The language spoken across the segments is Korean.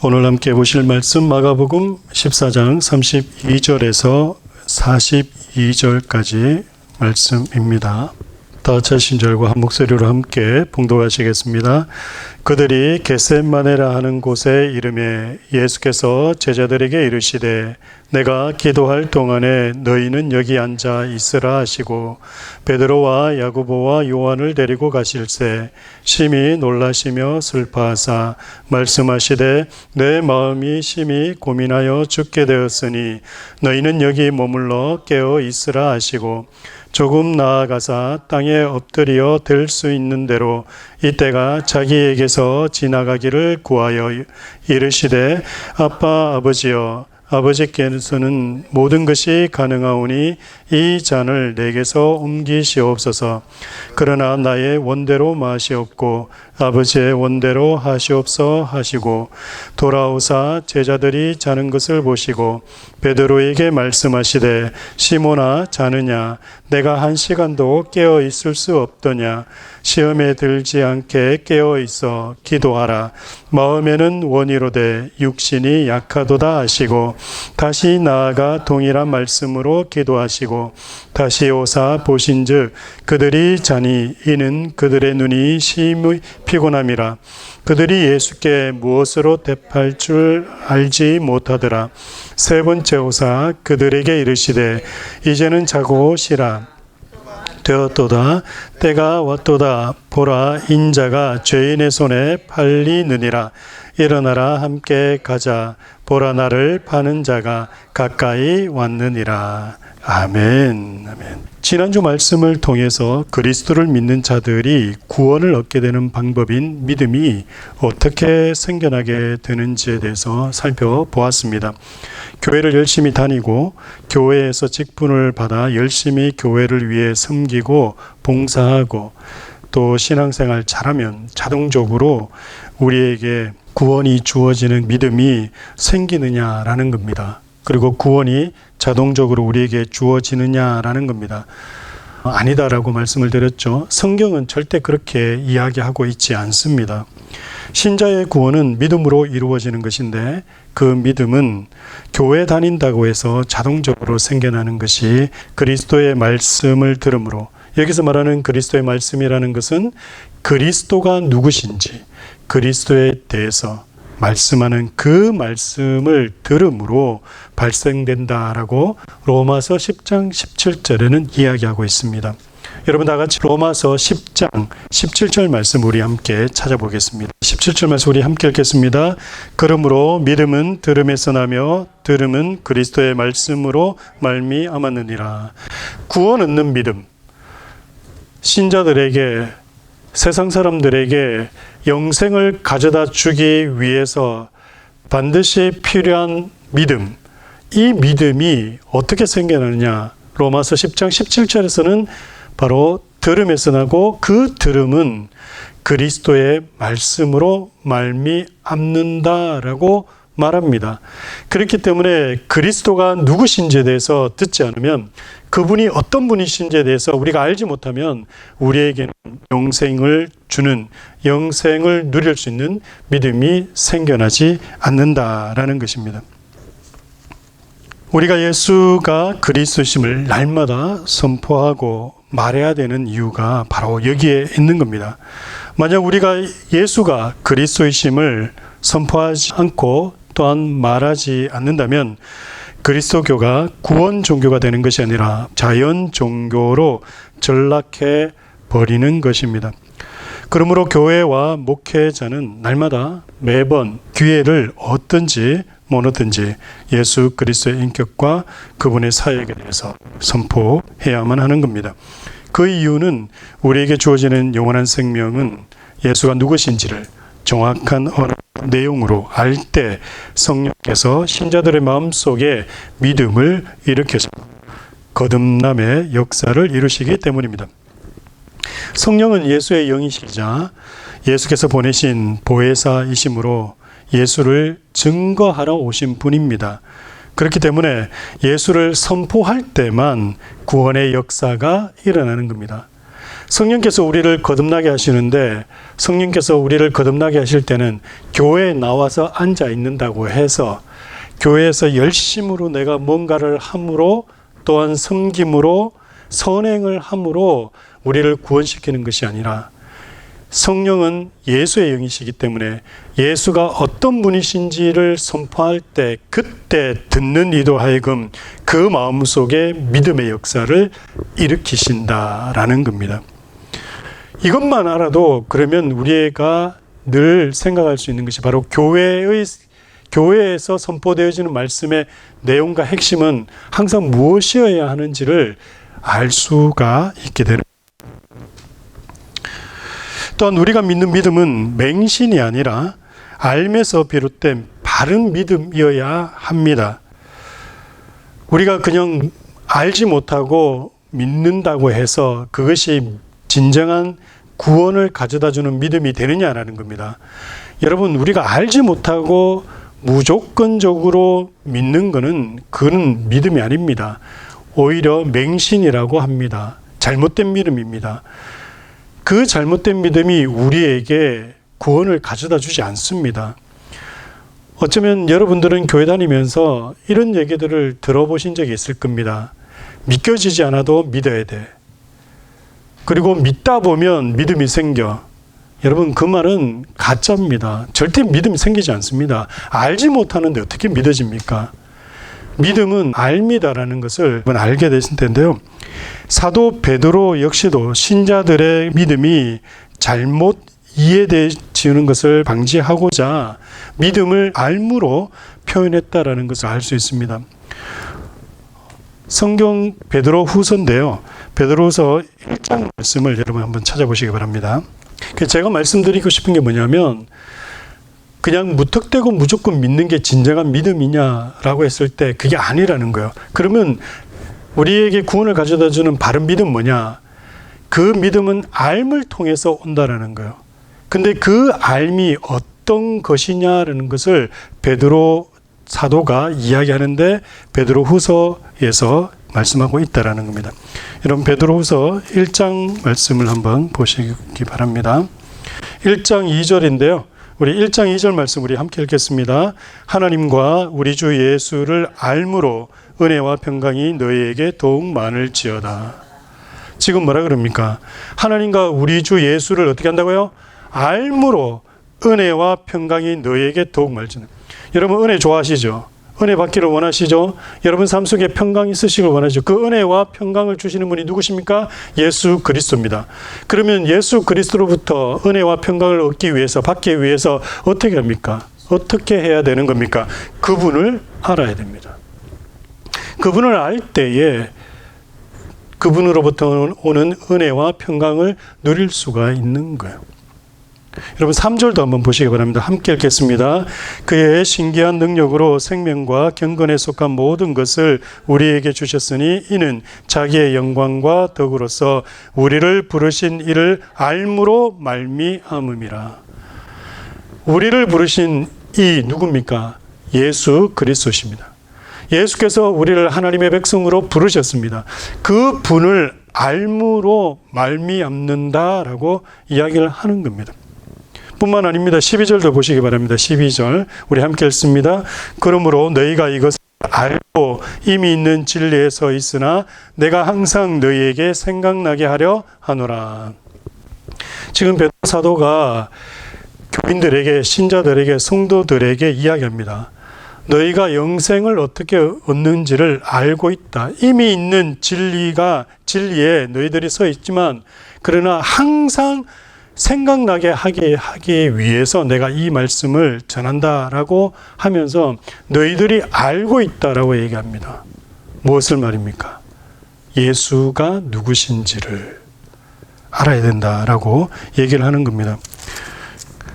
오늘 함께 보실 말씀 마가복음 14장 32절에서 42절까지 말씀입니다. 다 같이 신절과 한 목소리로 함께 봉독하시겠습니다. 그들이 겟셋마네라 하는 곳에 이르매 예수께서 제자들에게 이르시되 내가 기도할 동안에 너희는 여기 앉아 있으라 하시고 베드로와 야고보와 요한을 데리고 가실새 심히 놀라시며 슬퍼하사 말씀하시되 내 마음이 심히 고민하여 죽게 되었으니 너희는 여기 머물러 깨어 있으라 하시고 조금 나아가사 땅에 엎드려 들 수 있는 대로 이때가 자기에게서 지나가기를 구하여 이르시되 아빠 아버지여 아버지께서는 모든 것이 가능하오니 이 잔을 내게서 옮기시옵소서. 그러나 나의 원대로 마시옵고 아버지의 원대로 하시옵소 하시고 돌아오사 제자들이 자는 것을 보시고 베드로에게 말씀하시되 시몬아 자느냐 내가 1시간도 깨어 있을 수 없더냐 시험에 들지 않게 깨어 있어 기도하라. 마음에는 원이로되 육신이 약하도다 하시고 다시 나아가 동일한 말씀으로 기도하시고 다시 오사 보신즉 그들이 자니 이는 그들의 눈이 심히 피곤함이라. 그들이 예수께 무엇으로 대할 줄 알지 못하더라. 세 번째 오사 그들에게 이르시되 이제는 자고 쉬라. 되었도다. 때가 왔도다. 보라 인자가 죄인의 손에 팔리느니라. 일어나라 함께 가자. 보라 나를 파는 자가 가까이 왔느니라. 아멘. 아멘. 지난주 말씀을 통해서 그리스도를 믿는 자들이 구원을 얻게 되는 방법인 믿음이 어떻게 생겨나게 되는지에 대해서 살펴보았습니다. 교회를 열심히 다니고 교회에서 직분을 받아 열심히 교회를 위해 섬기고 봉사하고 또 신앙생활 잘하면 자동적으로 우리에게 구원이 주어지는 믿음이 생기느냐라는 겁니다. 그리고 구원이 자동적으로 우리에게 주어지느냐라는 겁니다. 아니다라고 말씀을 드렸죠. 성경은 절대 그렇게 이야기하고 있지 않습니다. 신자의 구원은 믿음으로 이루어지는 것인데 그 믿음은 교회 다닌다고 해서 자동적으로 생겨나는 것이 그리스도의 말씀을 들음으로, 여기서 말하는 그리스도의 말씀이라는 것은 그리스도가 누구신지 그리스도에 대해서 말씀하는 그 말씀을 들음으로 발생된다라고 로마서 10장 17절에는 이야기하고 있습니다. 여러분 다 같이 로마서 10장 17절 말씀 우리 함께 찾아보겠습니다. 17절 말씀 우리 함께 읽겠습니다. 그러므로 믿음은 들음에서 나며 들음은 그리스도의 말씀으로 말미암았느니라. 구원 얻는 믿음, 신자들에게, 세상 사람들에게 영생을 가져다 주기 위해서 반드시 필요한 믿음, 이 믿음이 어떻게 생겨나느냐. 로마서 10장 17절에서는 바로 들음에서 나고 그 들음은 그리스도의 말씀으로 말미암는다라고 말합니다. 그렇기 때문에 그리스도가 누구신지에 대해서 듣지 않으면, 그분이 어떤 분이신지에 대해서 우리가 알지 못하면 우리에게는 영생을 주는, 영생을 누릴 수 있는 믿음이 생겨나지 않는다라는 것입니다. 우리가 예수가 그리스도심을 날마다 선포하고 말해야 되는 이유가 바로 여기에 있는 겁니다. 만약 우리가 예수가 그리스도이심을 선포하지 않고 또한 말하지 않는다면 그리스도교가 구원 종교가 되는 것이 아니라 자연 종교로 전락해 버리는 것입니다. 그러므로 교회와 목회자는 날마다 매번 기회를 얻든지 못 얻든지 예수 그리스도의 인격과 그분의 사역에 대해서 선포해야만 하는 겁니다. 그 이유는 우리에게 주어지는 영원한 생명은 예수가 누구신지를 정확한 내용으로 알 때 성령께서 신자들의 마음속에 믿음을 일으켜서 거듭남의 역사를 이루시기 때문입니다. 성령은 예수의 영이시자 예수께서 보내신 보혜사이심으로 예수를 증거하러 오신 분입니다. 그렇기 때문에 예수를 선포할 때만 구원의 역사가 일어나는 겁니다. 성령께서 우리를 거듭나게 하시는데, 성령께서 우리를 거듭나게 하실 때는 교회에 나와서 앉아 있는다고 해서 교회에서 열심으로 내가 뭔가를 함으로, 또한 섬김으로, 선행을 함으로 우리를 구원시키는 것이 아니라, 성령은 예수의 영이시기 때문에 예수가 어떤 분이신지를 선포할 때 그때 듣는 이도 하여금 그 마음속에 믿음의 역사를 일으키신다라는 겁니다. 이것만 알아도 그러면 우리가 늘 생각할 수 있는 것이 바로 교회에서 선포되어지는 말씀의 내용과 핵심은 항상 무엇이어야 하는지를 알 수가 있게 되는. 또한 우리가 믿는 믿음은 맹신이 아니라 알면서 비롯된 바른 믿음이어야 합니다. 우리가 그냥 알지 못하고 믿는다고 해서 그것이 진정한 구원을 가져다주는 믿음이 되느냐라는 겁니다. 여러분, 우리가 알지 못하고 무조건적으로 믿는 것은 그건 믿음이 아닙니다. 오히려 맹신이라고 합니다. 잘못된 믿음입니다. 그 잘못된 믿음이 우리에게 구원을 가져다 주지 않습니다. 어쩌면 여러분들은 교회 다니면서 이런 얘기들을 들어보신 적이 있을 겁니다. 믿겨지지 않아도 믿어야 돼. 그리고 믿다 보면 믿음이 생겨. 여러분, 그 말은 가짜입니다. 절대 믿음이 생기지 않습니다. 알지 못하는데 어떻게 믿어집니까? 믿음은 알미다라는 것을 알게 되실 텐데요. 사도 베드로 역시도 신자들의 믿음이 잘못 이해되는 것을 방지하고자 믿음을 알무로 표현했다라는 것을 알 수 있습니다. 성경 베드로 후서인데요. 베드로 후서 1장 말씀을 여러분 한번 찾아보시기 바랍니다. 제가 말씀드리고 싶은 게 뭐냐면, 그냥 무턱대고 무조건 믿는 게 진정한 믿음이냐라고 했을 때 그게 아니라는 거예요. 그러면 우리에게 구원을 가져다 주는 바른 믿음 뭐냐? 그 믿음은 알을 통해서 온다라는 거예요. 근데 그 알미 어떤 것이냐라는 것을 베드로 사도가 이야기하는데 베드로 후서에서 말씀하고 있다라는 겁니다. 여러분, 베드로 후서 1장 말씀을 한번 보시기 바랍니다. 1장 2절인데요. 우리 1장 2절 말씀 우리 함께 읽겠습니다. 하나님과 우리 주 예수를 알므로 은혜와 평강이 너희에게 더욱 많을지어다. 지금 뭐라 그럽니까? 하나님과 우리 주 예수를 어떻게 한다고요? 알므로 은혜와 평강이 너희에게 더욱 많을지어다. 여러분, 은혜 좋아하시죠? 은혜 받기를 원하시죠? 여러분 삶 속에 평강이 있으시길 원하시죠? 그 은혜와 평강을 주시는 분이 누구십니까? 예수 그리스도입니다. 그러면 예수 그리스도로부터 은혜와 평강을 얻기 위해서, 받기 위해서 어떻게 합니까? 어떻게 해야 되는 겁니까? 그분을 알아야 됩니다. 그분을 알 때에 그분으로부터 오는 은혜와 평강을 누릴 수가 있는 거예요. 여러분 3절도 한번 보시기 바랍니다. 함께 읽겠습니다. 그의 신기한 능력으로 생명과 경건에 속한 모든 것을 우리에게 주셨으니 이는 자기의 영광과 덕으로서 우리를 부르신 이를 알므로 말미암음이라. 우리를 부르신 이 누굽니까? 예수 그리스도십니다. 예수께서 우리를 하나님의 백성으로 부르셨습니다. 그 분을 알므로 말미암는다라고 이야기를 하는 겁니다. 뿐만 아닙니다. 12절도 보시기 바랍니다. 12절 우리 함께 읽습니다. 그러므로 너희가 이것을 알고 이미 있는 진리에 서 있으나 내가 항상 너희에게 생각나게 하려 하노라. 지금 베드로 사도가 교인들에게, 신자들에게, 성도들에게 이야기합니다. 너희가 영생을 어떻게 얻는지를 알고 있다. 이미 있는 진리에 너희들이 서 있지만 그러나 항상 생각나게 하기 위해서 내가 이 말씀을 전한다라고 하면서 너희들이 알고 있다라고 얘기합니다. 무엇을 말입니까? 예수가 누구신지를 알아야 된다라고 얘기를 하는 겁니다.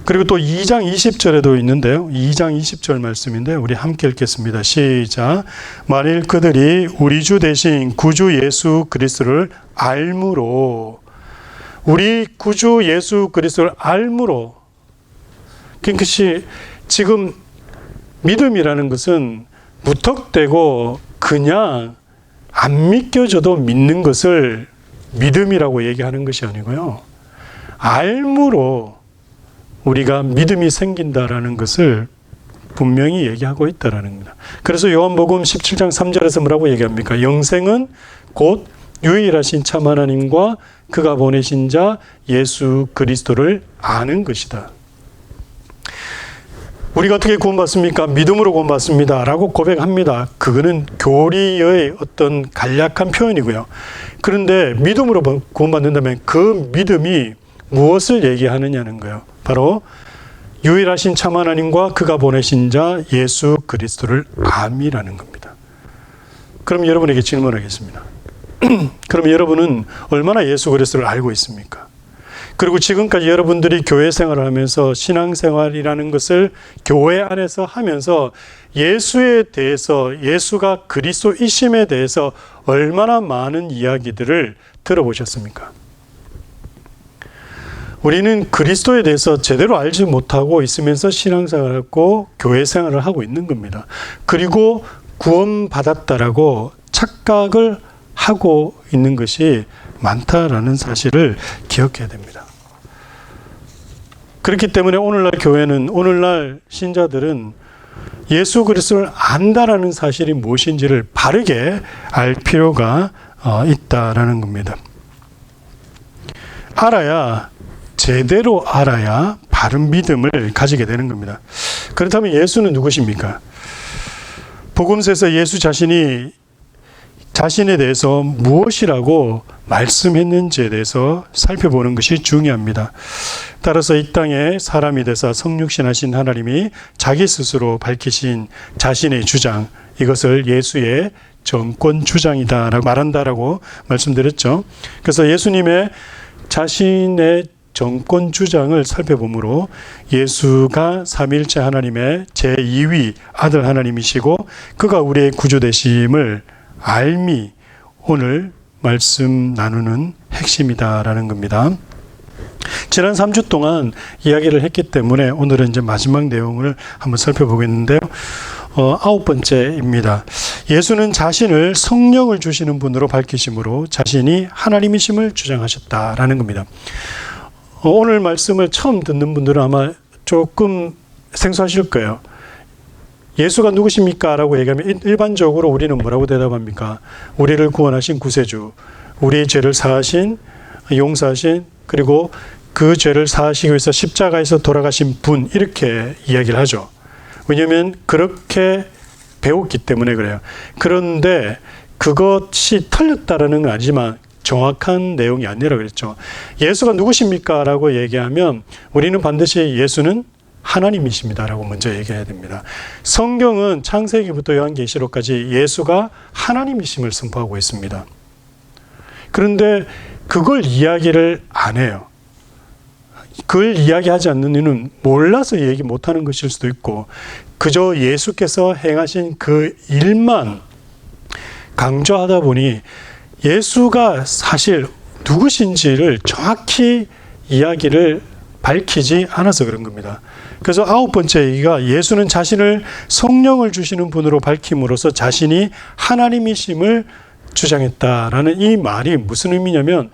그리고 또 2장 20절에도 있는데요. 2장 20절 말씀인데 우리 함께 읽겠습니다. 시작. 만일 그들이 우리 주 대신 구주 예수 그리스도를 알므로, 우리 구주 예수 그리스도를 알므로, 그것이 지금 믿음이라는 것은 무턱대고 그냥 안 믿겨져도 믿는 것을 믿음이라고 얘기하는 것이 아니고요. 알므로 우리가 믿음이 생긴다라는 것을 분명히 얘기하고 있다라는 겁니다. 그래서 요한복음 17장 3절에서 뭐라고 얘기합니까? 영생은 곧 유일하신 참 하나님과 그가 보내신 자 예수 그리스도를 아는 것이다. 우리가 어떻게 구원받습니까? 믿음으로 구원받습니다 라고 고백합니다. 그거는 교리의 어떤 간략한 표현이고요. 그런데 믿음으로 구원받는다면 그 믿음이 무엇을 얘기하느냐는 거예요. 바로 유일하신 참 하나님과 그가 보내신 자 예수 그리스도를 암이라는 겁니다. 그럼 여러분에게 질문하겠습니다. 그럼 여러분은 얼마나 예수 그리스도를 알고 있습니까? 그리고 지금까지 여러분들이 교회 생활을 하면서 신앙생활이라는 것을 교회 안에서 하면서 예수에 대해서, 예수가 그리스도이심에 대해서 얼마나 많은 이야기들을 들어보셨습니까? 우리는 그리스도에 대해서 제대로 알지 못하고 있으면서 신앙생활하고 교회 생활을 하고 있는 겁니다. 그리고 구원받았다라고 착각을 하고 있는 것이 많다라는 사실을 기억해야 됩니다. 그렇기 때문에 오늘날 교회는, 오늘날 신자들은 예수 그리스도를 안다라는 사실이 무엇인지를 바르게 알 필요가 있다라는 겁니다. 제대로 알아야 바른 믿음을 가지게 되는 겁니다. 그렇다면 예수는 누구십니까? 복음서에서 예수 자신에 대해서 무엇이라고 말씀했는지에 대해서 살펴보는 것이 중요합니다. 따라서 이 땅에 사람이 되사 성육신하신 하나님이 자기 스스로 밝히신 자신의 주장, 이것을 예수의 정권 주장이다라고 말한다라고 말씀드렸죠. 그래서 예수님의 자신의 정권 주장을 살펴보므로 예수가 삼위일체 하나님의 제2위 아들 하나님이시고 그가 우리의 구주 되심을 알미 오늘 말씀 나누는 핵심이다라는 겁니다. 지난 3주 동안 이야기를 했기 때문에 오늘은 이제 마지막 내용을 한번 살펴보겠는데요. 9번째입니다. 예수는 자신을 성령을 주시는 분으로 밝히심으로 자신이 하나님이심을 주장하셨다라는 겁니다. 오늘 말씀을 처음 듣는 분들은 아마 조금 생소하실 거예요. 예수가 누구십니까? 라고 얘기하면 일반적으로 우리는 뭐라고 대답합니까? 우리를 구원하신 구세주, 우리의 죄를 사하신, 용서하신, 그리고 그 죄를 사하시기 위해서 십자가에서 돌아가신 분, 이렇게 이야기를 하죠. 왜냐하면 그렇게 배웠기 때문에 그래요. 그런데 그것이 틀렸다라는 건 아니지만 정확한 내용이 아니라 그랬죠. 예수가 누구십니까? 라고 얘기하면 우리는 반드시 예수는 하나님이십니다라고 먼저 얘기해야 됩니다. 성경은 창세기부터 요한계시록까지 예수가 하나님이심을 선포하고 있습니다. 그런데 그걸 이야기를 안 해요. 그걸 이야기하지 않는 이유는 몰라서 얘기 못하는 것일 수도 있고 그저 예수께서 행하신 그 일만 강조하다 보니 예수가 사실 누구신지를 정확히 이야기를 밝히지 않아서 그런 겁니다. 그래서 9번째 얘기가 예수는 자신을 성령을 주시는 분으로 밝힘으로써 자신이 하나님이심을 주장했다라는 이 말이 무슨 의미냐면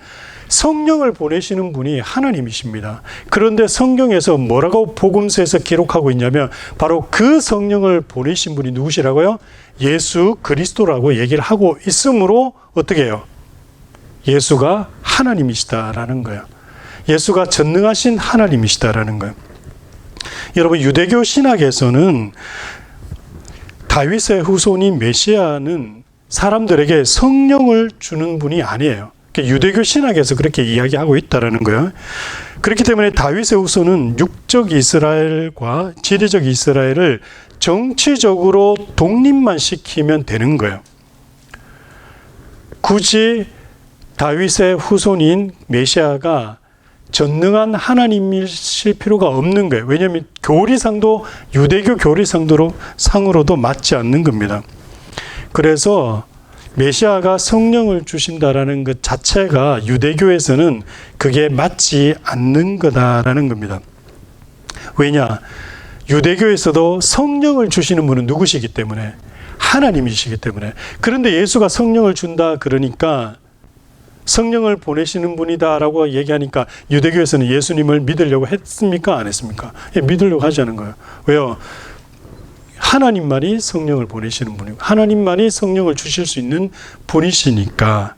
성령을 보내시는 분이 하나님이십니다. 그런데 성경에서 뭐라고 복음서에서 기록하고 있냐면 바로 그 성령을 보내신 분이 누구시라고요? 예수 그리스도라고 얘기를 하고 있으므로 어떻게 해요? 예수가 하나님이시다라는 거예요. 예수가 전능하신 하나님이시다라는 거예요. 여러분, 유대교 신학에서는 다윗의 후손인 메시아는 사람들에게 성령을 주는 분이 아니에요. 유대교 신학에서 그렇게 이야기하고 있다라는 거예요. 그렇기 때문에 다윗의 후손은 육적 이스라엘과 지리적 이스라엘을 정치적으로 독립만 시키면 되는 거예요. 굳이 다윗의 후손인 메시아가 전능한 하나님이실 필요가 없는 거예요. 왜냐하면 교리상도 유대교 교리상으로도 맞지 않는 겁니다. 그래서 메시아가 성령을 주신다라는 것 자체가 유대교에서는 그게 맞지 않는 거다라는 겁니다. 왜냐? 유대교에서도 성령을 주시는 분은 누구시기 때문에? 하나님이시기 때문에. 그런데 예수가 성령을 준다 그러니까 성령을 보내시는 분이다라고 얘기하니까 유대교에서는 예수님을 믿으려고 했습니까? 안 했습니까? 예, 믿으려고 하지 않은 거예요. 왜요? 하나님만이 성령을 보내시는 분이고 하나님만이 성령을 주실 수 있는 분이시니까.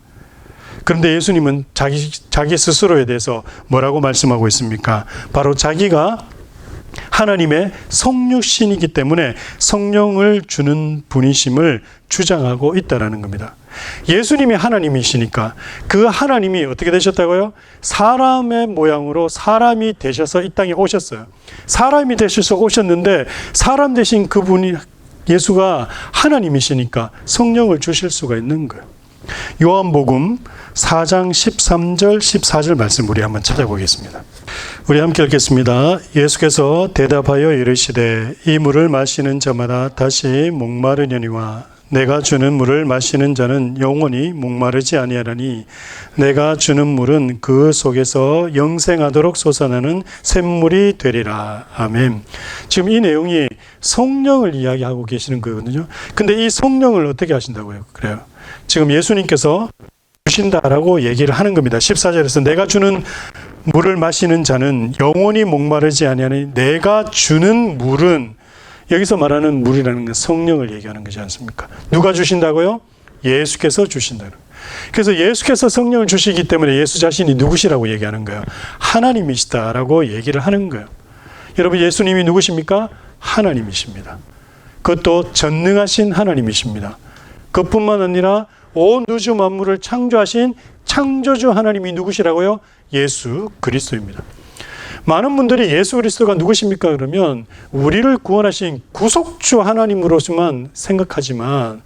그런데 예수님은 자기 스스로에 대해서 뭐라고 말씀하고 있습니까? 바로 자기가 하나님의 성육신이기 때문에 성령을 주는 분이심을 주장하고 있다라는 겁니다. 예수님이 하나님이시니까 그 하나님이 어떻게 되셨다고요? 사람의 모양으로 사람이 되셔서 이 땅에 오셨어요. 사람이 되셔서 오셨는데 사람 되신 그분이 예수가 하나님이시니까 성령을 주실 수가 있는 거예요. 요한복음 4장 13절 14절 말씀 우리 한번 찾아보겠습니다. 우리 함께 읽겠습니다. 예수께서 대답하여 이르시되 이 물을 마시는 자마다 다시 목마르려니와 내가 주는 물을 마시는 자는 영원히 목마르지 아니하나니 내가 주는 물은 그 속에서 영생하도록 솟아나는 샘물이 되리라. 아멘. 지금 이 내용이 성령을 이야기하고 계시는 거거든요. 근데 이 성령을 어떻게 하신다고요? 그래요. 지금 예수님께서 주신다라고 얘기를 하는 겁니다. 14절에서 내가 주는 물을 마시는 자는 영원히 목마르지 아니하니 내가 주는 물은, 여기서 말하는 물이라는 건 성령을 얘기하는 거지 않습니까? 누가 주신다고요? 예수께서 주신다는 거예요. 그래서 예수께서 성령을 주시기 때문에 예수 자신이 누구시라고 얘기하는 거예요? 하나님이시다라고 얘기를 하는 거예요. 여러분, 예수님이 누구십니까? 하나님이십니다. 그것도 전능하신 하나님이십니다. 그뿐만 아니라 온 우주 만물을 창조하신 창조주 하나님이 누구시라고요? 예수 그리스도입니다. 많은 분들이 예수 그리스도가 누구십니까? 그러면 우리를 구원하신 구속주 하나님으로서만 생각하지만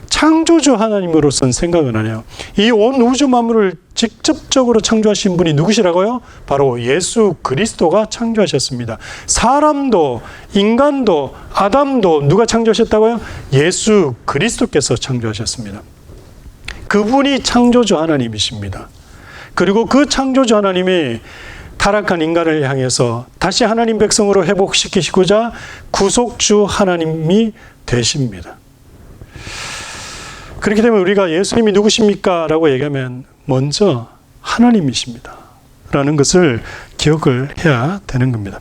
창조주 하나님으로서는 생각은 안 해요. 이 온 우주 만물을 직접적으로 창조하신 분이 누구시라고요? 바로 예수 그리스도가 창조하셨습니다. 사람도 인간도 아담도 누가 창조하셨다고요? 예수 그리스도께서 창조하셨습니다. 그분이 창조주 하나님이십니다. 그리고 그 창조주 하나님이 타락한 인간을 향해서 다시 하나님 백성으로 회복시키시고자 구속주 하나님이 되십니다. 그렇기 때문에 우리가 예수님이 누구십니까? 라고 얘기하면 먼저 하나님이십니다. 라는 것을 기억을 해야 되는 겁니다.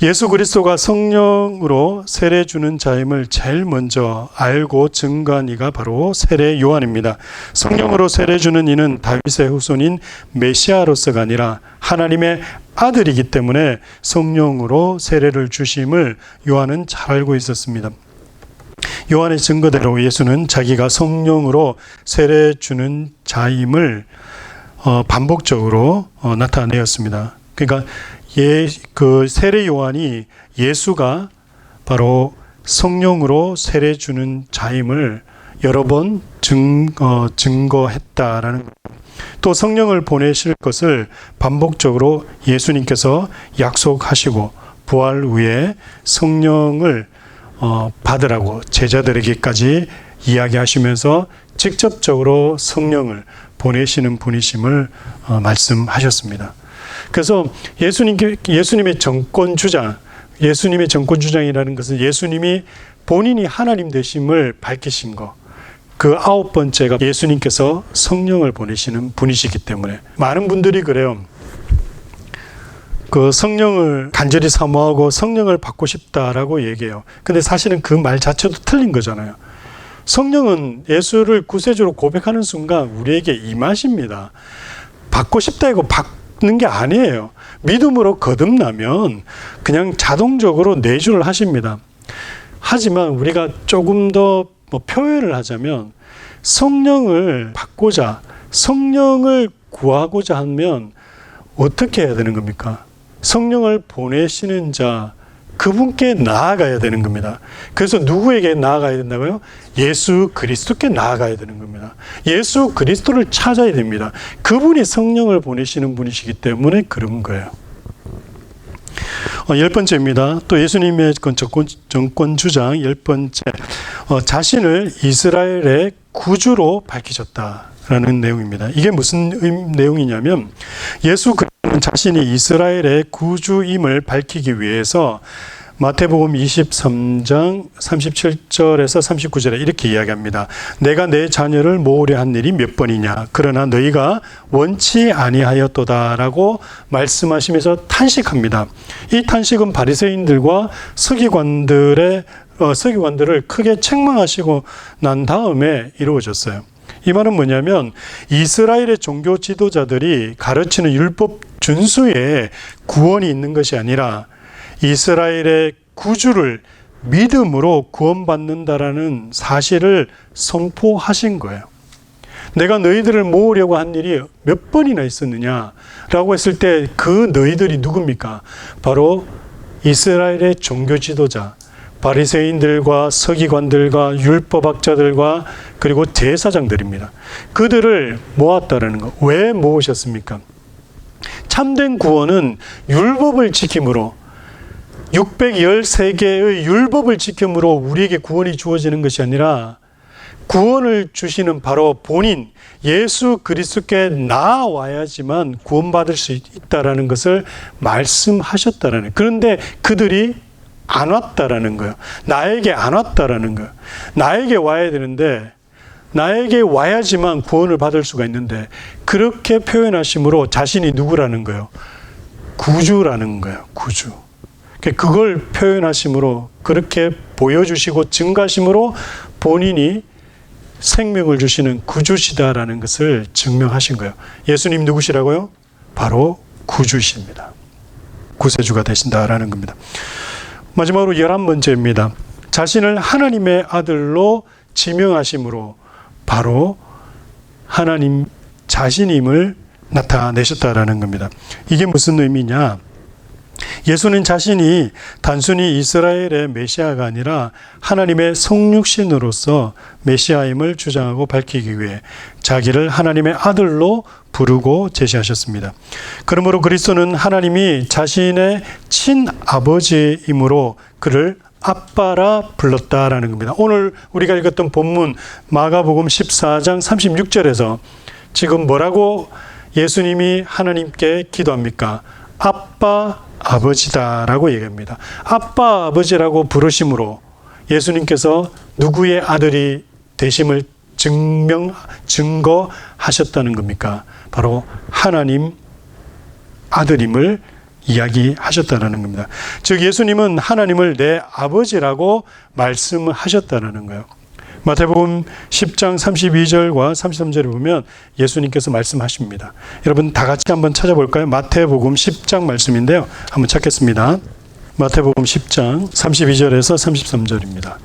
예수 그리스도가 성령으로 세례 주는 자임을 제일 먼저 알고 증거한 이가 바로 세례 요한입니다. 성령으로 세례 주는 이는 다윗의 후손인 메시아로서가 아니라 하나님의 아들이기 때문에 성령으로 세례를 주심을 요한은 잘 알고 있었습니다. 요한의 증거대로 예수는 자기가 성령으로 세례 주는 자임을 반복적으로 나타내었습니다. 그러니까 그 세례 요한이 예수가 바로 성령으로 세례 주는 자임을 여러 번 증거했다라는 것. 또 성령을 보내실 것을 반복적으로 예수님께서 약속하시고 부활 후에 성령을 받으라고 제자들에게까지 이야기하시면서 직접적으로 성령을 보내시는 분이심을 말씀하셨습니다. 그래서 예수님의 정권주장이라는 것은 예수님이 본인이 하나님 되심을 밝히신 것. 그 9번째가 예수님께서 성령을 보내시는 분이시기 때문에 많은 분들이 그래요. 그 성령을 간절히 사모하고 성령을 받고 싶다라고 얘기해요. 근데 사실은 그 말 자체도 틀린 거잖아요. 성령은 예수를 구세주로 고백하는 순간 우리에게 임하십니다. 받고 싶다 이거 받는 게 아니에요. 믿음으로 거듭나면 그냥 자동적으로 내주를 하십니다. 하지만 우리가 조금 더 표현을 하자면 성령을 받고자, 성령을 구하고자 하면 어떻게 해야 되는 겁니까? 성령을 보내시는 자, 그분께 나아가야 되는 겁니다. 그래서 누구에게 나아가야 된다고요? 예수 그리스도께 나아가야 되는 겁니다. 예수 그리스도를 찾아야 됩니다. 그분이 성령을 보내시는 분이시기 때문에 그런 거예요. 10번째입니다. 또 예수님의 정권 주장 10번째, 자신을 이스라엘의 구주로 밝히셨다라는 내용입니다. 이게 무슨 내용이냐면 예수 그리스도는 자신이 이스라엘의 구주임을 밝히기 위해서 마태복음 23장 37절에서 39절에 이렇게 이야기합니다. 내가 내 자녀를 모으려 한 일이 몇 번이냐. 그러나 너희가 원치 아니하였도다라고 말씀하시면서 탄식합니다. 이 탄식은 바리새인들과 서기관들을 크게 책망하시고 난 다음에 이루어졌어요. 이 말은 뭐냐면 이스라엘의 종교 지도자들이 가르치는 율법 준수에 구원이 있는 것이 아니라 이스라엘의 구주를 믿음으로 구원받는다라는 사실을 선포하신 거예요. 내가 너희들을 모으려고 한 일이 몇 번이나 있었느냐라고 했을 때 그 너희들이 누굽니까? 바로 이스라엘의 종교 지도자, 바리새인들과 서기관들과 율법학자들과 그리고 제사장들입니다. 그들을 모았다라는 거. 왜 모으셨습니까? 참된 구원은 율법을 지킴으로 613개의 율법을 지킴으로 우리에게 구원이 주어지는 것이 아니라 구원을 주시는 바로 본인 예수 그리스도께 나아와야지만 구원받을 수 있다라는 것을 말씀하셨다라는. 그런데 그들이 안 왔다라는 거예요. 나에게 안 왔다라는 거예요. 나에게 와야 되는데 나에게 와야지만 구원을 받을 수가 있는데 그렇게 표현하심으로 자신이 누구라는 거예요? 구주라는 거예요. 구주. 그걸 표현하심으로 그렇게 보여주시고 증가하심으로 본인이 생명을 주시는 구주시다라는 것을 증명하신 거예요. 예수님 누구시라고요? 바로 구주십니다. 구세주가 되신다라는 겁니다. 마지막으로 11번째입니다. 자신을 하나님의 아들로 지명하심으로 바로 하나님 자신임을 나타내셨다라는 겁니다. 이게 무슨 의미냐? 예수는 자신이 단순히 이스라엘의 메시아가 아니라 하나님의 성육신으로서 메시아임을 주장하고 밝히기 위해 자기를 하나님의 아들로 부르고 제시하셨습니다. 그러므로 그리스도는 하나님이 자신의 친아버지이므로 그를 아빠라 불렀다라는 겁니다. 오늘 우리가 읽었던 본문 마가복음 14장 36절에서 지금 뭐라고 예수님이 하나님께 기도합니까? 아빠 아버지다라고 얘기합니다. 아빠 아버지라고 부르심으로 예수님께서 누구의 아들이 되심을 증거하셨다는 겁니까? 바로 하나님 아들임을 이야기하셨다는 겁니다. 즉 예수님은 하나님을 내 아버지라고 말씀하셨다는 거예요. 마태복음 10장 32절과 33절을 보면 예수님께서 말씀하십니다. 여러분 다 같이 한번 찾아볼까요? 마태복음 10장 말씀인데요. 한번 찾겠습니다. 마태복음 10장 32절에서 33절입니다.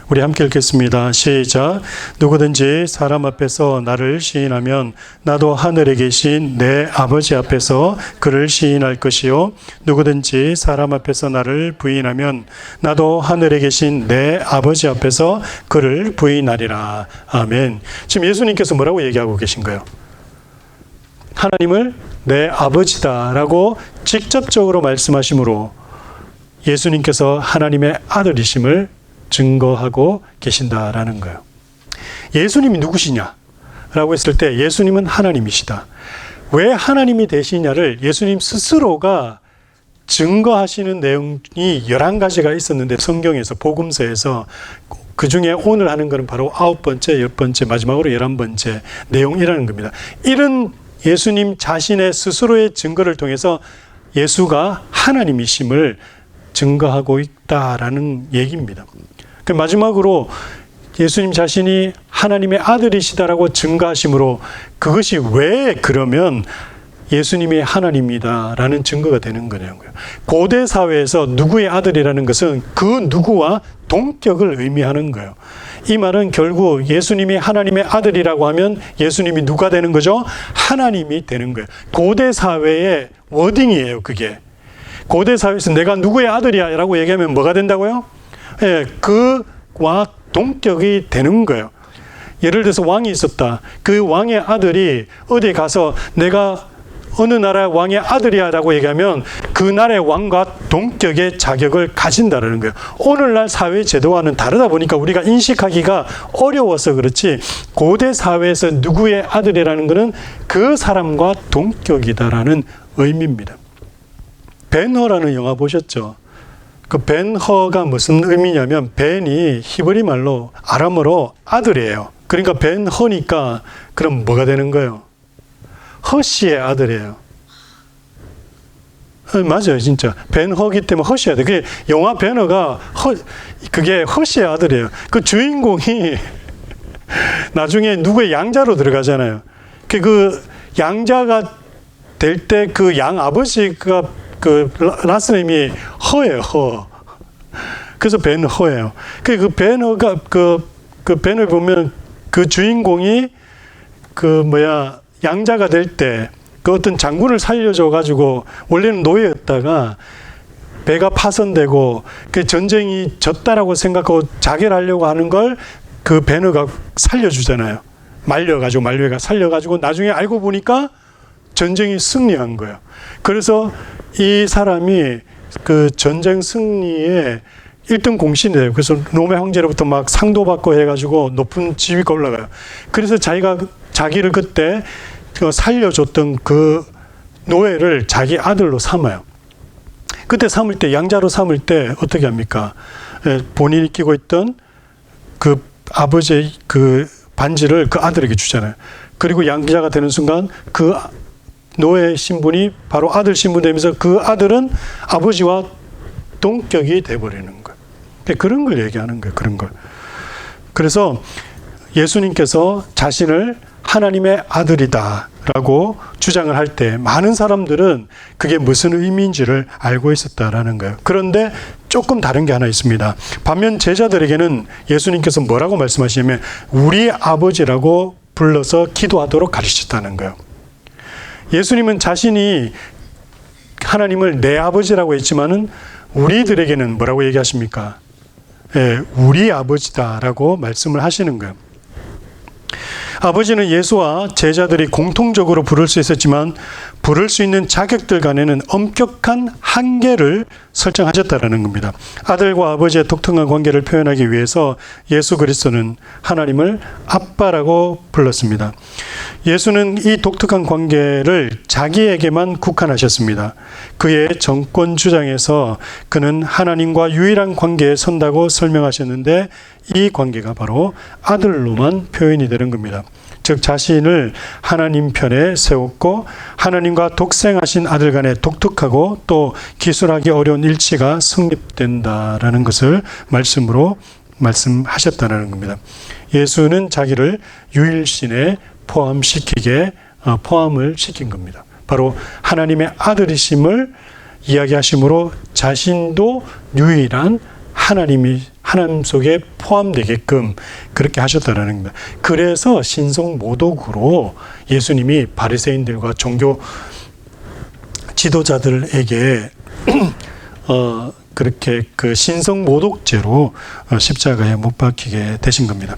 우리 함께 읽겠습니다. 시작. 누구든지 사람 앞에서 나를 시인하면 나도 하늘에 계신 내 아버지 앞에서 그를 시인할 것이요. 누구든지 사람 앞에서 나를 부인하면 나도 하늘에 계신 내 아버지 앞에서 그를 부인하리라. 아멘. 지금 예수님께서 뭐라고 얘기하고 계신 거예요? 하나님을 내 아버지다라고 직접적으로 말씀하심으로 예수님께서 하나님의 아들이심을 증거하고 계신다라는 거예요. 예수님이 누구시냐라고 했을 때 예수님은 하나님이시다. 왜 하나님이 되시냐를 예수님 스스로가 증거하시는 내용이 11가지가 있었는데 성경에서 복음서에서 그 중에 오늘 하는 것은 바로 9번째, 10번째, 마지막으로 11번째 내용이라는 겁니다. 이런 예수님 자신의 스스로의 증거를 통해서 예수가 하나님이심을 증거하고 있다라는 얘기입니다. 마지막으로 예수님 자신이 하나님의 아들이시다라고 증거하심으로 그것이 왜 그러면 예수님이 하나님이다라는 증거가 되는 거냐고요. 고대 사회에서 누구의 아들이라는 것은 그 누구와 동격을 의미하는 거예요. 이 말은 결국 예수님이 하나님의 아들이라고 하면 예수님이 누가 되는 거죠? 하나님이 되는 거예요. 고대 사회의 워딩이에요, 그게. 고대 사회에서 내가 누구의 아들이야 라고 얘기하면 뭐가 된다고요? 예, 그와 동격이 되는 거예요. 예를 들어서 왕이 있었다. 그 왕의 아들이 어디 가서 내가 어느 나라의 왕의 아들이야 라고 얘기하면 그 나라의 왕과 동격의 자격을 가진다는 거예요. 오늘날 사회 제도와는 다르다 보니까 우리가 인식하기가 어려워서 그렇지 고대 사회에서 누구의 아들이라는 것은 그 사람과 동격이다라는 의미입니다. 벤허라는 영화 보셨죠? 그 벤허가 무슨 의미냐면 벤이 히브리 말로 아람어로 아들이에요. 그러니까 벤허니까 그럼 뭐가 되는 거예요? 허시의 아들이에요. 맞아요, 진짜. 벤허기 때문에 허시야 돼. 그게 영화 벤허가 그게 허시의 아들이에요. 그 주인공이 나중에 누구의 양자로 들어가잖아요. 그 양자가 될 때 그 양 아버지가 그 라스네임이 허예요, 허. 그래서 벤허예요. 그 벤허가 그 벤허에 보면 그 주인공이 양자가 될 때 그 어떤 장군을 살려줘 가지고 원래는 노예였다가 배가 파손되고 그 전쟁이 졌다라고 생각하고 자결하려고 하는 걸 그 벤허가 살려주잖아요. 말려가 살려가지고 나중에 알고 보니까 전쟁이 승리한 거예요. 그래서 이 사람이 그 전쟁 승리에 1등 공신이 돼요. 그래서 로마 형제로부터 막 상도 받고 해가지고 높은 지위가 올라가요. 그래서 자기를 그때 살려줬던 그 노예를 자기 아들로 삼아요. 그때 삼을 때, 양자로 삼을 때 어떻게 합니까? 본인이 끼고 있던 그 아버지의 그 반지를 그 아들에게 주잖아요. 그리고 양자가 되는 순간 그 노예 신분이 바로 아들 신분 되면서 그 아들은 아버지와 동격이 돼버리는 거예요. 그런 걸 얘기하는 거예요. 그런 걸. 그래서 예수님께서 자신을 하나님의 아들이다라고 주장을 할 때 많은 사람들은 그게 무슨 의미인지를 알고 있었다라는 거예요. 그런데 조금 다른 게 하나 있습니다. 반면 제자들에게는 예수님께서 뭐라고 말씀하시냐면 우리 아버지라고 불러서 기도하도록 가르치셨다는 거예요. 예수님은 자신이 하나님을 내 아버지라고 했지만은 우리들에게는 뭐라고 얘기하십니까? 우리 아버지다라고 말씀을 하시는 거예요. 아버지는 예수와 제자들이 공통적으로 부를 수 있었지만 부를 수 있는 자격들 간에는 엄격한 한계를 설정하셨다는 겁니다. 아들과 아버지의 독특한 관계를 표현하기 위해서 예수 그리스도는 하나님을 아빠라고 불렀습니다. 예수는 이 독특한 관계를 자기에게만 국한하셨습니다. 그의 정권 주장에서 그는 하나님과 유일한 관계에 선다고 설명하셨는데 이 관계가 바로 아들로만 표현이 되는 겁니다. 즉 자신을 하나님 편에 세웠고 하나님과 독생하신 아들 간의 독특하고 또 기술하기 어려운 일치가 성립된다라는 것을 말씀으로 말씀하셨다는 겁니다. 예수는 자기를 유일신에 포함을 시킨 겁니다. 바로 하나님의 아들이심을 이야기하심으로 자신도 유일한 하나님 속에 포함되게끔 그렇게 하셨다는 겁니다. 그래서 신성모독으로 예수님이 바리새인들과 종교 지도자들에게 그렇게 그 신성모독죄로 십자가에 못 박히게 되신 겁니다.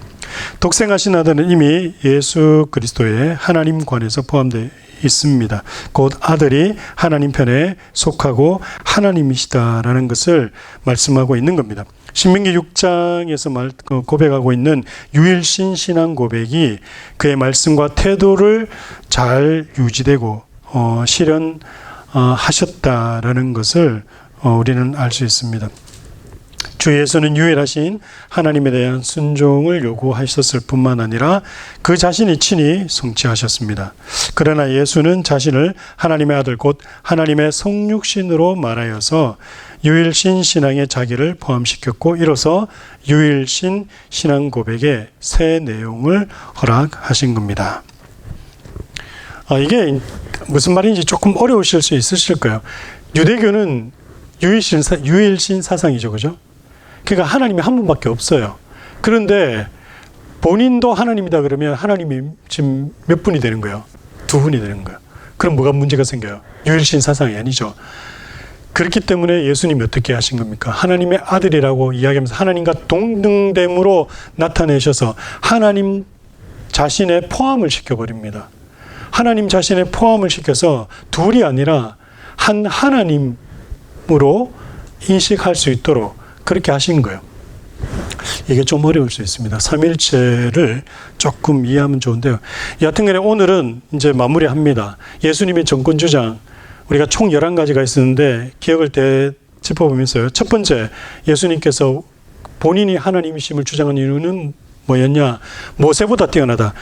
독생하신 아들은 이미 예수 그리스도의 하나님관에서 포함되어 있습니다. 곧 아들이 하나님 편에 속하고 하나님이시다라는 것을 말씀하고 있는 겁니다. 신명기 6장에서 고백하고 있는 유일신 신앙 고백이 그의 말씀과 태도를 잘 유지되고 실현하셨다라는 것을 우리는 알 수 있습니다. 주 예수는 유일하신 하나님에 대한 순종을 요구하셨을 뿐만 아니라 그 자신이 친히 성취하셨습니다. 그러나 예수는 자신을 하나님의 아들 곧 하나님의 성육신으로 말하여서 유일신 신앙에 자기를 포함시켰고 이로써 유일신 신앙 고백의 새 내용을 허락하신 겁니다. 이게 무슨 말인지 조금 어려우실 수 있으실 거예요. 유대교는 유일신 사상이죠, 그죠? 그러니까 하나님이 한 분밖에 없어요. 그런데 본인도 하나님이다 그러면 하나님이 지금 몇 분이 되는 거예요? 두 분이 되는 거예요. 그럼 뭐가 문제가 생겨요? 유일신 사상이 아니죠. 그렇기 때문에 예수님이 어떻게 하신 겁니까? 하나님의 아들이라고 이야기하면서 하나님과 동등됨으로 나타내셔서 하나님 자신의 포함을 시켜버립니다. 하나님 자신의 포함을 시켜서 둘이 아니라 한 하나님으로 인식할 수 있도록 그렇게 하신 거예요. 이게 좀 어려울 수 있습니다. 삼일체를 조금 이해하면 좋은데요. 여하튼간에 오늘은 이제 마무리합니다. 예수님의 정권 주장, 우리가 총 11가지가 있었는데 기억을 짚어보면서요. 첫 번째, 예수님께서 본인이 하나님이심을 주장한 이유는 뭐였냐? 모세보다 뛰어나다.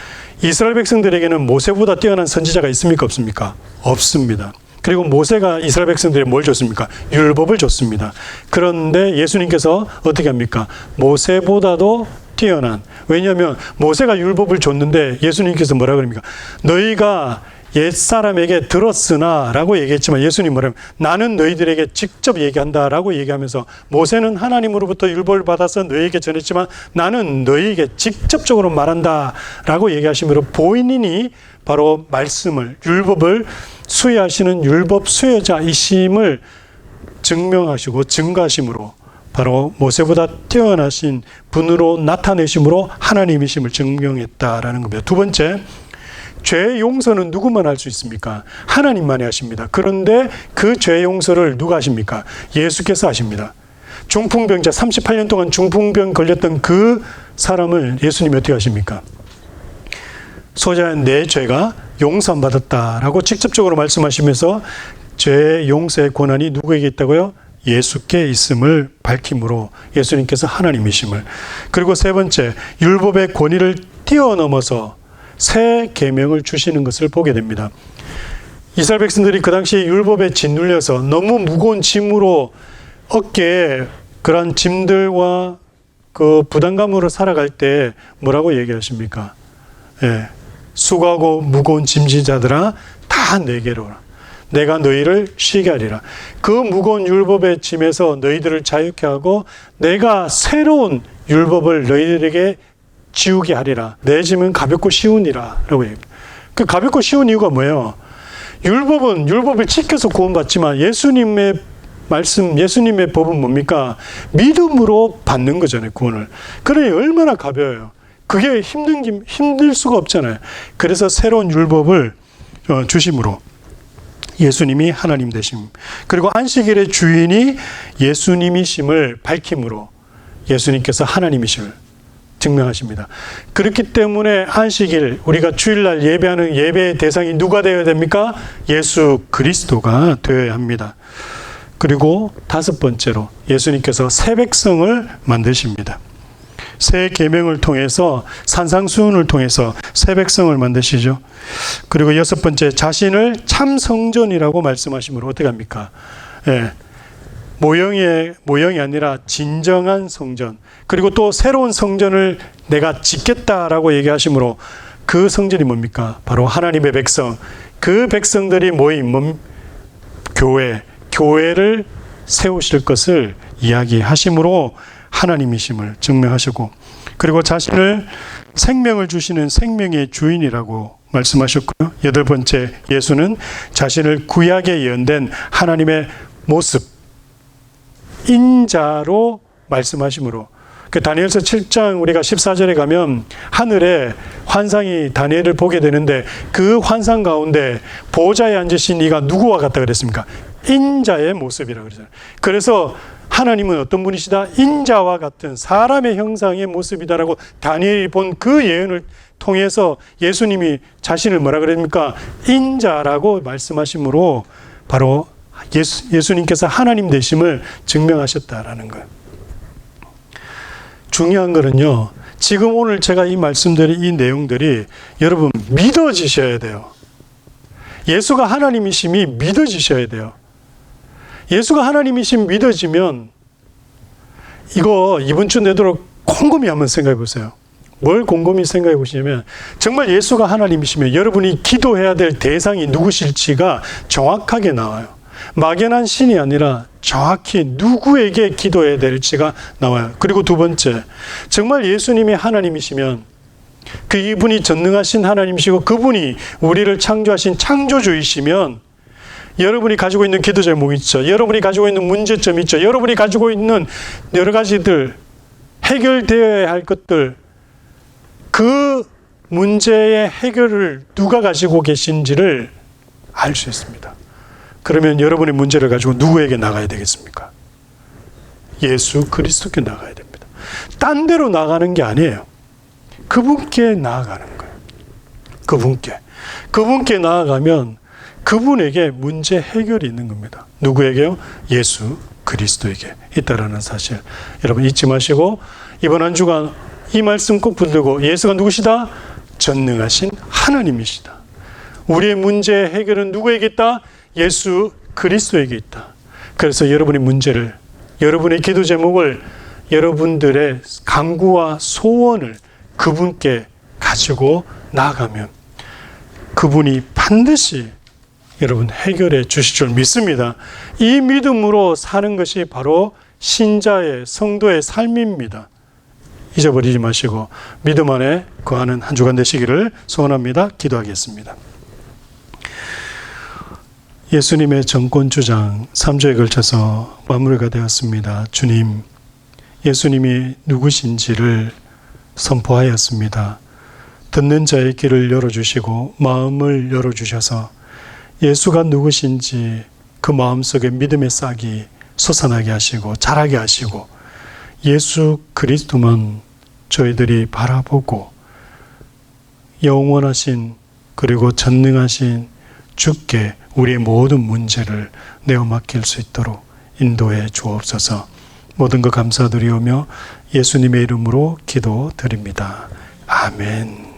이스라엘 백성들에게는 모세보다 뛰어난 선지자가 있습니까? 없습니까? 없습니다. 그리고 모세가 이스라엘 백성들에게 뭘 줬습니까? 율법을 줬습니다. 그런데 예수님께서 어떻게 합니까? 모세보다도 뛰어난. 왜냐하면 모세가 율법을 줬는데 예수님께서 뭐라 그럽니까? 너희가 옛사람에게 들었으나 라고 얘기했지만 예수님 뭐라면 나는 너희들에게 직접 얘기한다 라고 얘기하면서 모세는 하나님으로부터 율법을 받아서 너희에게 전했지만 나는 너희에게 직접적으로 말한다 라고 얘기하시므로 본인이 바로 말씀을 율법을 수여하시는 율법 수여자이심을 증명하시고 증거하심으로 바로 모세보다 뛰어나신 분으로 나타내심으로 하나님이심을 증명했다라는 겁니다. 두 번째, 죄 용서는 누구만 할 수 있습니까? 하나님만이 하십니다. 그런데 그 죄 용서를 누가 하십니까? 예수께서 하십니다. 중풍병자 38년 동안 중풍병 걸렸던 그 사람을 예수님이 어떻게 하십니까? 소자야 내 죄가 용서 안 받았다라고 직접적으로 말씀하시면서 죄 용서의 권한이 누구에게 있다고요? 예수께 있음을 밝힘으로 예수님께서 하나님이심을. 그리고 세 번째, 율법의 권위를 뛰어넘어서 새 계명을 주시는 것을 보게 됩니다. 이스라엘 백성들이 그 당시에 율법에 짓눌려서 너무 무거운 짐으로 어깨에 그런 짐들과 그 부담감으로 살아갈 때 뭐라고 얘기하십니까? 예, 수고하고 무거운 짐지자들아 다 내게로 오라. 내가 너희를 쉬게 하리라. 그 무거운 율법의 짐에서 너희들을 자유케 하고 내가 새로운 율법을 너희들에게 지우게 하리라. 내 짐은 가볍고 쉬우니라 라고 얘기합니다. 그 가볍고 쉬운 이유가 뭐예요? 율법은 율법을 지켜서 구원받지만 예수님의 말씀, 예수님의 법은 뭡니까? 믿음으로 받는 거잖아요, 구원을. 그러니 얼마나 가벼워요. 그게 힘들 수가 없잖아요. 그래서 새로운 율법을 주심으로 예수님이 하나님 되심. 그리고 안식일의 주인이 예수님이심을 밝힘으로 예수님께서 하나님이심을 증명하십니다. 그렇기 때문에 안식일, 우리가 주일날 예배하는 예배의 대상이 누가 되어야 됩니까? 예수 그리스도가 되어야 합니다. 그리고 다섯 번째로 예수님께서 새 백성을 만드십니다. 새 계명을 통해서 산상수훈을 통해서 새 백성을 만드시죠. 그리고 여섯 번째, 자신을 참 성전이라고 말씀하시므로 어떻게 합니까? 예. 모형이 아니라 진정한 성전. 그리고 또 새로운 성전을 내가 짓겠다라고 얘기하시므로 그 성전이 뭡니까? 바로 하나님의 백성. 그 백성들이 모인 교회를 세우실 것을 이야기하심으로 하나님이심을 증명하시고, 그리고 자신을 생명을 주시는 생명의 주인이라고 말씀하셨고요. 여덟 번째, 예수는 자신을 구약에 예언된 하나님의 모습, 인자로 말씀하시므로, 그 다니엘서 7장 우리가 14절에 가면 하늘에 환상이 다니엘을 보게 되는데 그 환상 가운데 보좌에 앉으신 이가 누구와 같다 그랬습니까? 인자의 모습이라고 그러잖아요. 그래서 하나님은 어떤 분이시다? 인자와 같은 사람의 형상의 모습이다라고 다니엘이 본 그 예언을 통해서 예수님이 자신을 뭐라 그럽니까? 인자라고 말씀하심으로 바로 예수님께서 하나님 되심을 증명하셨다라는 거예요. 중요한 거는요, 지금 오늘 제가 이 말씀드린 이 내용들이 여러분 믿어지셔야 돼요. 예수가 하나님이심이 믿어지셔야 돼요. 예수가 하나님이심 믿어지면 이거 이번 주 내도록 곰곰이 한번 생각해 보세요. 뭘 곰곰이 생각해 보시냐면 정말 예수가 하나님이시면 여러분이 기도해야 될 대상이 누구실지가 정확하게 나와요. 막연한 신이 아니라 정확히 누구에게 기도해야 될지가 나와요. 그리고 두 번째, 정말 예수님이 하나님이시면 그 이분이 전능하신 하나님이시고 그분이 우리를 창조하신 창조주이시면 여러분이 가지고 있는 기도 제목 있죠. 여러분이 가지고 있는 문제점 있죠. 여러분이 가지고 있는 여러 가지들, 해결되어야 할 것들, 그 문제의 해결을 누가 가지고 계신지를 알 수 있습니다. 그러면 여러분의 문제를 가지고 누구에게 나가야 되겠습니까? 예수 그리스도께 나가야 됩니다. 딴 데로 나가는 게 아니에요. 그분께 나아가는 거예요. 그분께 나아가면 그분에게 문제 해결이 있는 겁니다. 누구에게요? 예수 그리스도에게 있다라는 사실 여러분 잊지 마시고 이번 한 주간 이 말씀 꼭 붙들고 예수가 누구시다? 전능하신 하나님이시다. 우리의 문제 해결은 누구에게 있다? 예수 그리스도에게 있다. 그래서 여러분의 문제를, 여러분의 기도 제목을, 여러분들의 간구와 소원을 그분께 가지고 나아가면 그분이 반드시 여러분 해결해 주실 줄 믿습니다. 이 믿음으로 사는 것이 바로 신자의 성도의 삶입니다. 잊어버리지 마시고 믿음 안에 거하는 한 주간 되시기를 소원합니다. 기도하겠습니다. 예수님의 정권 주장 3주에 걸쳐서 마무리가 되었습니다. 주님, 예수님이 누구신지를 선포하였습니다. 듣는 자의 귀를 열어주시고 마음을 열어주셔서 예수가 누구신지 그 마음속에 믿음의 싹이 솟아나게 하시고 자라게 하시고 예수 그리스도만 저희들이 바라보고 영원하신 그리고 전능하신 주께 우리의 모든 문제를 내어 맡길 수 있도록 인도해 주옵소서. 모든 것 감사드리오며 예수님의 이름으로 기도드립니다. 아멘.